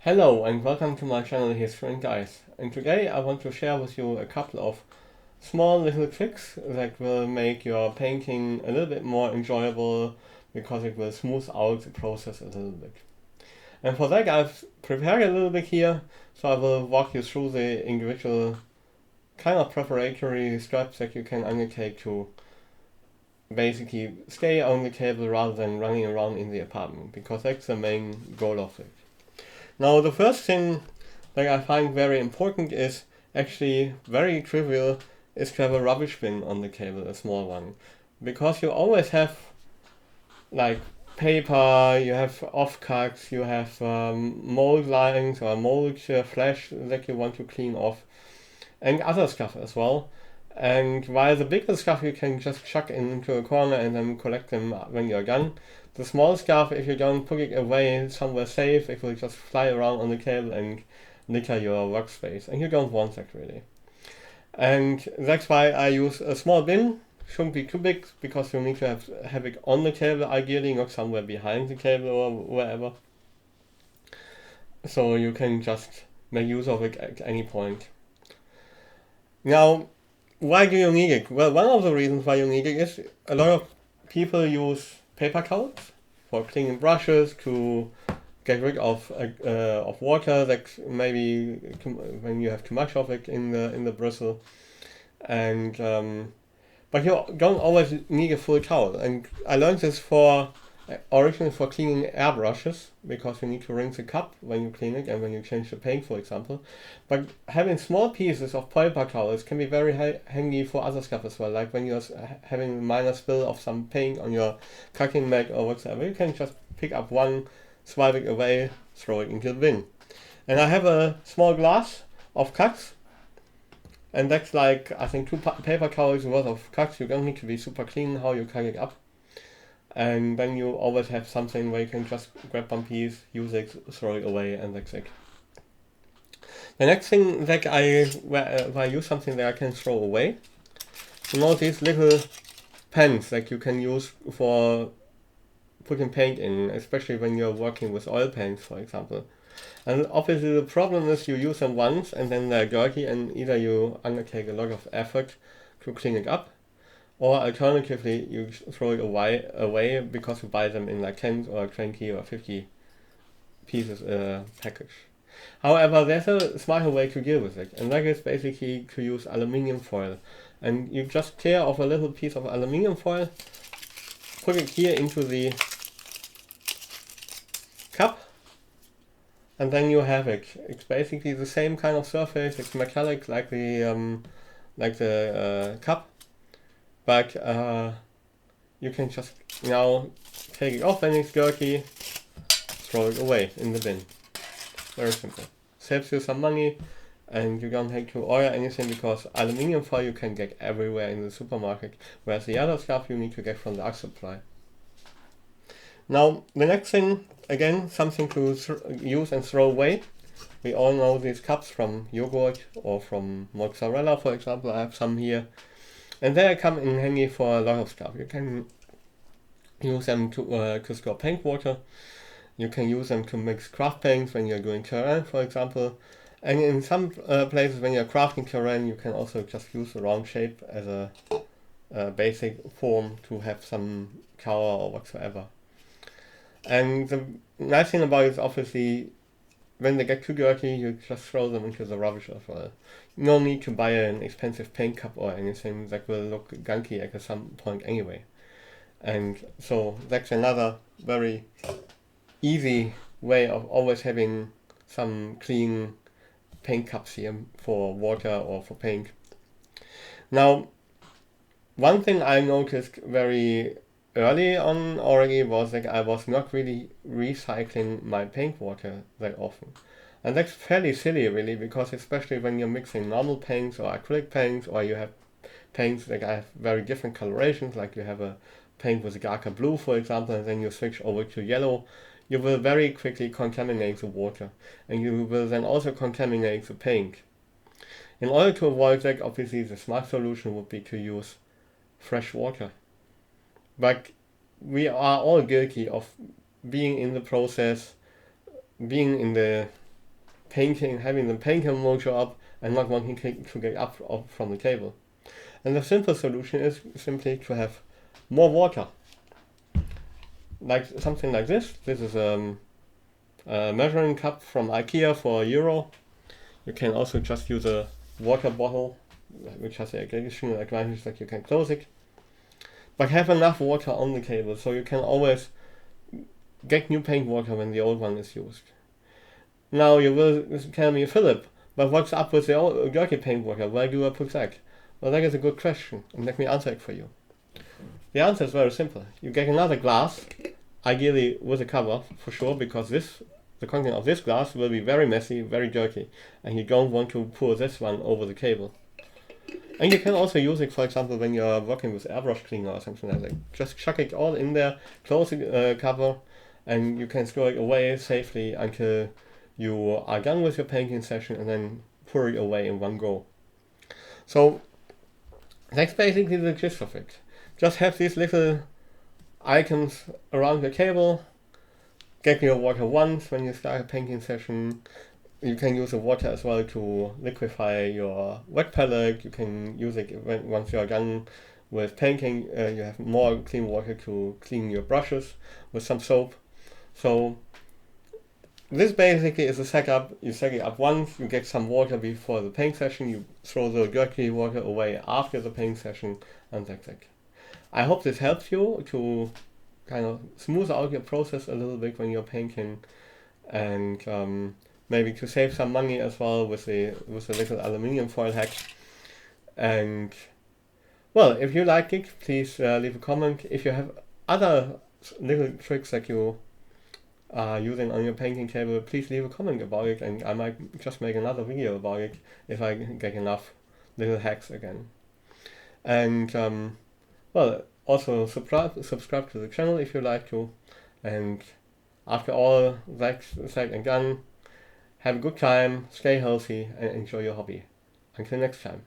Hello and welcome to my channel History and Guys. And today I want to share with you a couple of small little tricks that will make your painting a little bit more enjoyable because it will smooth out the process a little bit. And for that I've prepared a little bit here, so I will walk you through the individual kind of preparatory steps that you can undertake to basically stay on the table rather than running around in the apartment, because that's the main goal of it. Now, the first thing that I find very important is actually very trivial, is to have a rubbish bin on the table, a small one. Because you always have like paper, you have offcuts, you have mold lines or mold flesh that you want to clean off, and other stuff as well. And while the bigger stuff you can just chuck into a corner and then collect them when you're done, the small stuff, if you don't put it away somewhere safe, it will just fly around on the table and litter your workspace, and you don't want that really. And that's why I use a small bin. Shouldn't be too big because you need to have it on the table, ideally not somewhere behind the table or wherever. So you can just make use of it at any point. Now, why do you need it? Well, one of the reasons why you need it is a lot of people use paper towels for cleaning brushes, to get rid of water that maybe when you have too much of it in the bristle, and but you don't always need a full towel. And I learned this originally for cleaning airbrushes, because you need to rinse the cup when you clean it and when you change the paint, for example. But having small pieces of paper towels can be very handy for other stuff as well, like when you're having a minor spill of some paint on your cutting mat or whatever. You can just pick up one, swipe it away, throw it into the bin. And I have a small glass of cuts, and that's like, I think, two paper towels worth of cuts. You don't need to be super clean how you cut it up. And then you always have something where you can just grab one piece, use it, throw it away, and that's it. The next thing that where I use something that I can throw away, these little pens that you can use for putting paint in, especially when you're working with oil paints, for example. And obviously the problem is you use them once and then they're dirty, and either you undertake a lot of effort to clean it up, or alternatively, you throw it away because you buy them in like 10 or 20 or 50 pieces package. However, there's a smarter way to deal with it, and that is basically to use aluminium foil. And you just tear off a little piece of aluminium foil, put it here into the cup, and then you have it. It's basically the same kind of surface. It's metallic like the cup, but you can just now take it off when it's dirty, throw it away in the bin. Very simple. Saves you some money, and you don't have to order anything, because aluminium foil you can get everywhere in the supermarket, whereas the other stuff you need to get from the art supply. Now, the next thing, again, something to use and throw away. We all know these cups from yogurt or from mozzarella, for example. I have some here. And they come in handy for a lot of stuff. You can use them to store paint water. You can use them to mix craft paints when you're doing terrain, for example. And in some places when you're crafting terrain, you can also just use the round shape as a basic form to have some color or whatsoever. And the nice thing about it is, obviously, when they get too dirty, you just throw them into the rubbish as well. No need to buy an expensive paint cup or anything that will look gunky at some point anyway. And so that's another very easy way of always having some clean paint cups here for water or for paint. Now, one thing I noticed very early on already was that I was not really recycling my paint water that often. And that's fairly silly really, because especially when you're mixing normal paints or acrylic paints, or you have paints that have very different colorations, like you have a paint with a darker blue, for example, and then you switch over to yellow, you will very quickly contaminate the water, and you will then also contaminate the paint. In order to avoid that, obviously the smart solution would be to use fresh water. But we are all guilty of being in the process, being in the painting, having the painting won't show up and not wanting to get up from the table. And the simple solution is simply to have more water. Like something like this. This is a measuring cup from IKEA for €1. You can also just use a water bottle, which has the additional advantage that you can close it. But have enough water on the table so you can always get new paint water when the old one is used. Now you will tell me, Philip, but what's up with the old dirty paint water? Where do I put that? Well, that is a good question, and let me answer it for you. The answer is very simple. You get another glass, ideally with a cover, for sure, because the content of this glass will be very messy, very dirty, and you don't want to pour this one over the table. And you can also use it, for example, when you're working with airbrush cleaner or something like that. Just chuck it all in there, close the cover, and you can store it away safely until you are done with your painting session, and then pour it away in one go. So that's basically the gist of it. Just have these little items around your table. Get your water once when you start a painting session. You can use the water as well to liquefy your wet palette. You can use it once you're done with painting. You have more clean water to clean your brushes with some soap. So this basically is a setup. You set it up once, you get some water before the paint session, you throw the dirty water away after the paint session, and that's it. I hope this helps you to kind of smooth out your process a little bit when you're painting, and maybe to save some money as well with the little aluminium foil hack. And well, if you like it, please leave a comment. If you have other little tricks that you are using on your painting table, please leave a comment about it, and I might just make another video about it if I get enough little hacks again. And well, also subscribe to the channel if you like to. And after all that's said and done, have a good time, stay healthy, and enjoy your hobby. Until next time.